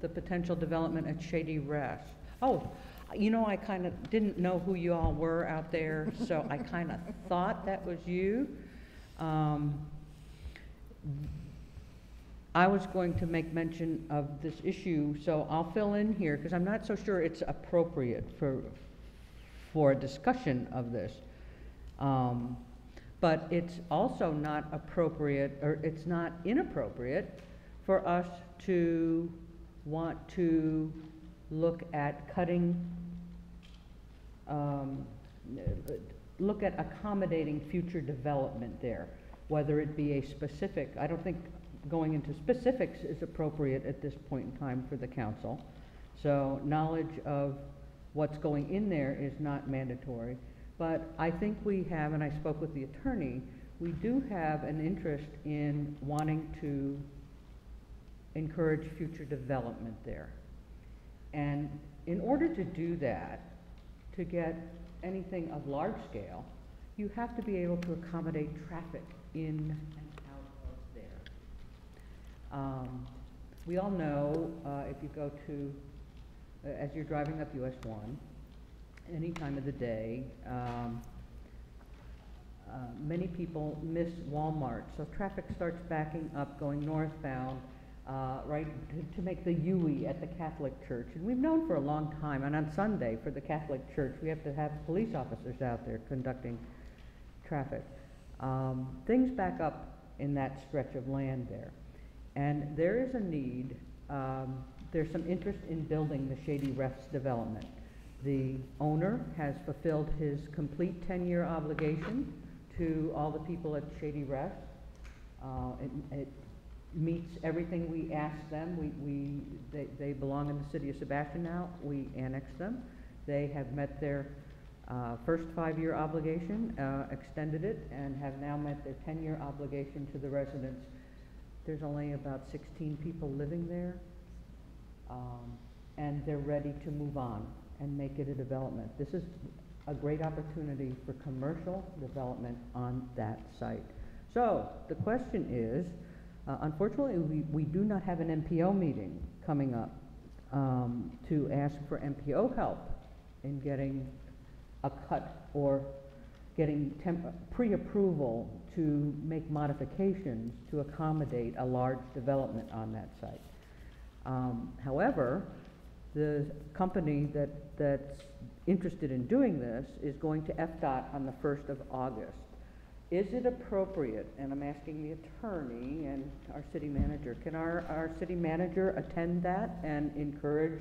the potential development at Shady Rest. Oh, you know, I kind of didn't know who you all were out there, so I kind of thought that was you. I was going to make mention of this issue, so I'll fill in here, because I'm not so sure it's appropriate for a discussion of this. But it's also not appropriate, or it's not inappropriate, for us to want to look at cutting, look at accommodating future development there, whether it be a specific, I don't think going into specifics is appropriate at this point in time for the council. So knowledge of what's going in there is not mandatory. But I think we have, and I spoke with the attorney, we do have an interest in wanting to encourage future development there. And in order to do that, to get anything of large scale, you have to be able to accommodate traffic in and out of there. We all know, if you go to, as you're driving up US 1, any time of the day, many people miss Walmart, so traffic starts backing up going northbound, right to make the UE at the Catholic Church. And we've known for a long time, and on Sunday for the Catholic Church, we have to have police officers out there conducting traffic. Things back up in that stretch of land there. And there is a need, there's some interest in building the Shady Rest development. The owner has fulfilled his complete 10-year obligation to all the people at Shady Rest. It meets everything we asked them. They belong in the city of Sebastian now. We annexed them. They have met their first 5-year obligation, extended it, and have now met their 10-year obligation to the residents. There's only about 16 people living there, and they're ready to move on and make it a development. This is a great opportunity for commercial development on that site. So the question is, unfortunately, we do not have an MPO meeting coming up to ask for MPO help in getting a cut or getting pre-approval to make modifications to accommodate a large development on that site. However, the company that's interested in doing this is going to FDOT on the 1st of August. Is it appropriate, and I'm asking the attorney and our city manager, can our city manager attend that and encourage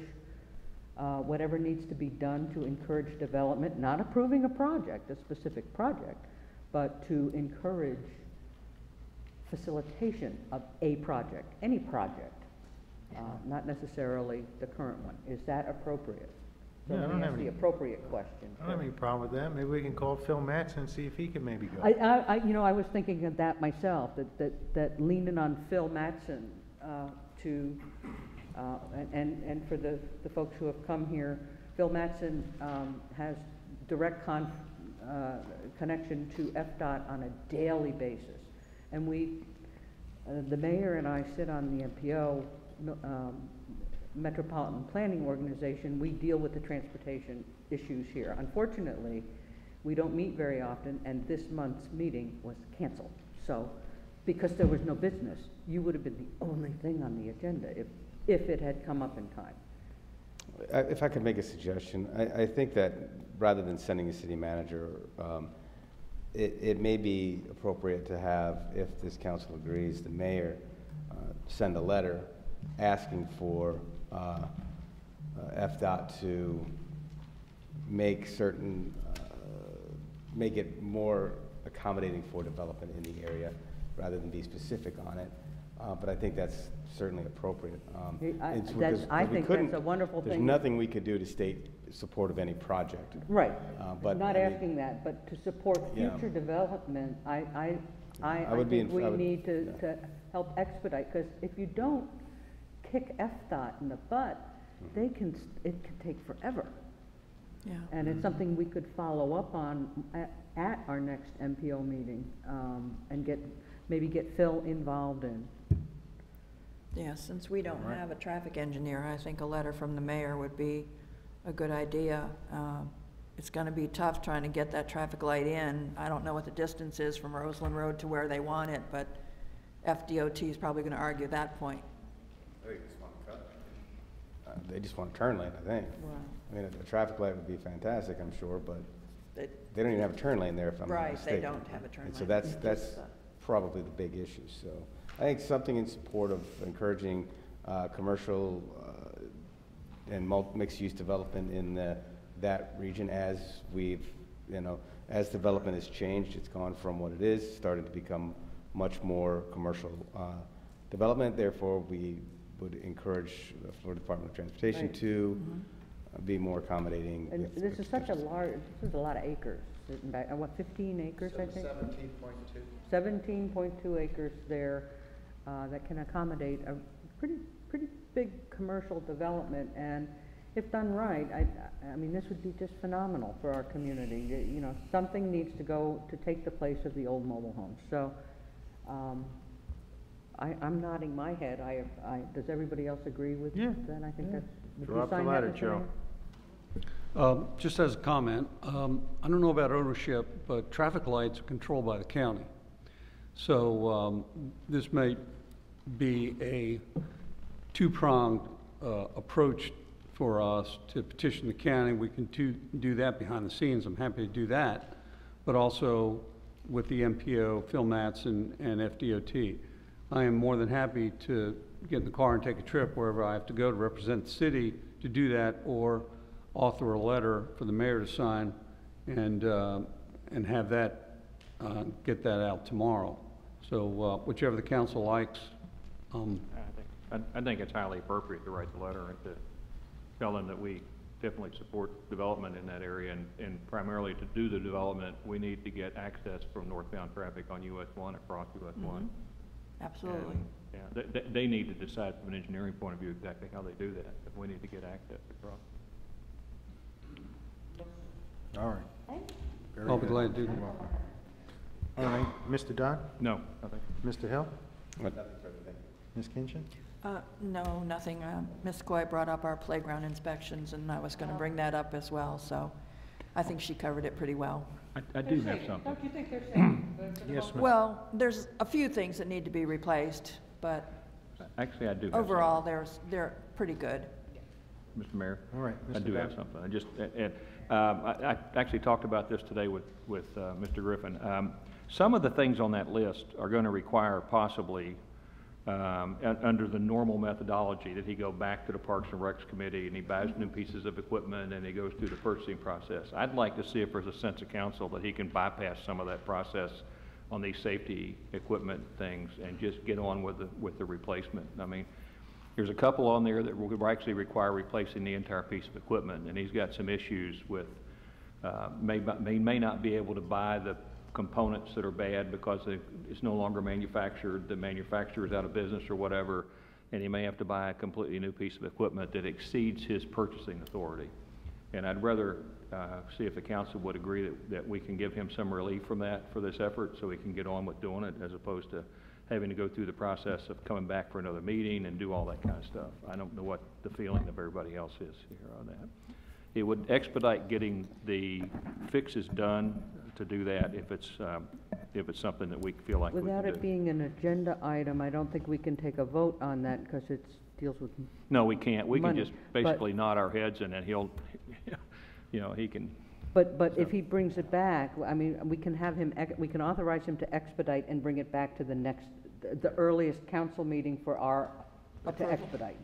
whatever needs to be done to encourage development, not approving a project, a specific project, but to encourage facilitation of a project, any project, not necessarily the current one. Is that appropriate? So Yeah, I let don't me have ask the any- appropriate question. I don't have any problem with that. Maybe we can call Phil Matson and see if he can maybe go. I was thinking of that myself, that leaning on Phil Matson to, and for the folks who have come here, Phil Matson has direct connection to FDOT on a daily basis. And the mayor and I sit on the MPO, Metropolitan Planning Organization. We deal with the transportation issues here. Unfortunately, we don't meet very often, and this month's meeting was canceled. So, because there was no business, you would have been the only thing on the agenda if it had come up in time. If I could make a suggestion, I think that rather than sending a city manager, it may be appropriate to have, if this council agrees, the mayor send a letter asking for FDOT to make make it more accommodating for development in the area, rather than be specific on it. But I think that's certainly appropriate. I think that's a wonderful thing. There's nothing we could do to state support of any project. Right. But Not I mean, asking that, but to support Yeah. future development, I would be think in- we I would- need to help expedite, because if you don't kick FDOT in the butt, it can take forever. Yeah. And it's something we could follow up on at our next MPO meeting, and maybe get Phil involved in. Yeah, since we don't have a traffic engineer, I think a letter from the mayor would be a good idea. It's gonna be tough trying to get that traffic light in. I don't know what the distance is from Roseland Road to where they want it, but FDOT is probably gonna argue that point. They just want to cut. They just want a turn lane, I think. I mean, a traffic light would be fantastic, I'm sure, but they don't even have a turn lane there, if I'm not Right, mistaken. they don't have a turn And so lane. that's probably the big issue. So I think something in support of encouraging commercial and mixed-use development in that region, as as development has changed, it's gone from what it is, starting to become much more commercial development. Therefore, we would encourage the Florida Department of Transportation Right. to be more accommodating. And with- this with is such a conditions. large, this is a lot of acres, sitting back, what, 15 acres, I think? 17.2. 17.2 acres there, that can accommodate a pretty big commercial development, and if done right, I mean, this would be just phenomenal for our community. You know, something needs to go to take the place of the old mobile homes. So, I'm nodding my head. Does everybody else agree with that? I think that's. would you Drop the sign that, letter, Mr. Joe. Mayor? Just as a comment, I don't know about ownership, but traffic lights are controlled by the county. So this may be a two-pronged approach for us to petition the county. We can do that behind the scenes. I'm happy to do that. But also with the MPO, Phil Matson, and FDOT. I am more than happy to get in the car and take a trip wherever I have to go to represent the city to do that, or author a letter for the mayor to sign and have that, get that out tomorrow. So whichever the council likes. I think it's highly appropriate to write the letter and to tell them that we definitely support development in that area, and primarily to do the development, we need to get access from northbound traffic on US 1 across US 1. Absolutely. And, yeah, they need to decide from an engineering point of view exactly how they do that, if we need to get access across. All right. Very I'll be good. glad to do that. You're welcome. All right, Mr. Dodd? No, nothing. Mr. Hill? Nothing further, thank you. Ms. Kinchin? No, nothing. Ms. Coy brought up our playground inspections, and I was gonna bring that up as well, so I think she covered it pretty well. I do have something. Don't you think they're safe? Yes, ma'am. Well, there's a few things that need to be replaced, but Actually, I do have overall, they're pretty good. something, Mr. Mayor. All right, I Mr. do have Dodd. something. I actually talked about this today with Mr. Griffin. Some of the things on that list are going to require possibly under the normal methodology, that he go back to the Parks and Recs Committee and he buys new pieces of equipment and he goes through the purchasing process. I'd like to see if there's a sense of council that he can bypass some of that process on these safety equipment things and just get on with the replacement. I mean, there's a couple on there that will actually require replacing the entire piece of equipment, and he's got some issues with, may not be able to buy the components that are bad because it's no longer manufactured, the manufacturer's out of business or whatever, and he may have to buy a completely new piece of equipment that exceeds his purchasing authority. And I'd rather see if the council would agree that we can give him some relief from that for this effort so he can get on with doing it, as opposed to having to go through the process of coming back for another meeting and do all that kind of stuff. I don't know what the feeling of everybody else is here on that. It would expedite getting the fixes done to do that if it's something that we feel like we can do. Without it being an agenda item, I don't think we can take a vote on that because it deals with No, we can't. We money. can just basically nod our heads and then he'll, you know, he can. But if he brings it back, I mean, we can have him, we can authorize him to expedite and bring it back to the earliest council meeting for to expedite.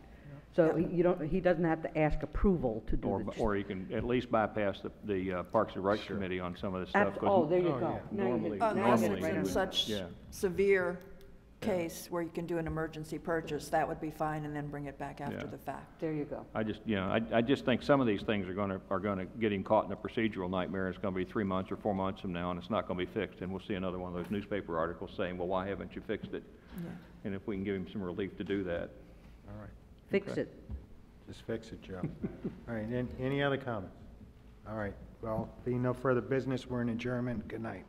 So he doesn't have to ask approval to do this. Or you can at least bypass the Parks and Recs Committee on some of this stuff. Oh, there you go. Unless it's in such severe case where you can do an emergency purchase, that would be fine, and then bring it back after the fact. There you go. I just think some of these things are gonna get him caught in a procedural nightmare. It's gonna be 3 months or 4 months from now, and it's not gonna be fixed, and we'll see another one of those newspaper articles saying, well, why haven't you fixed it? Yeah. And if we can give him some relief to do that. All right. Fix it. Just fix it, Joe. All right, any other comments? All right, well, being no further business, we're in adjournment. Good night.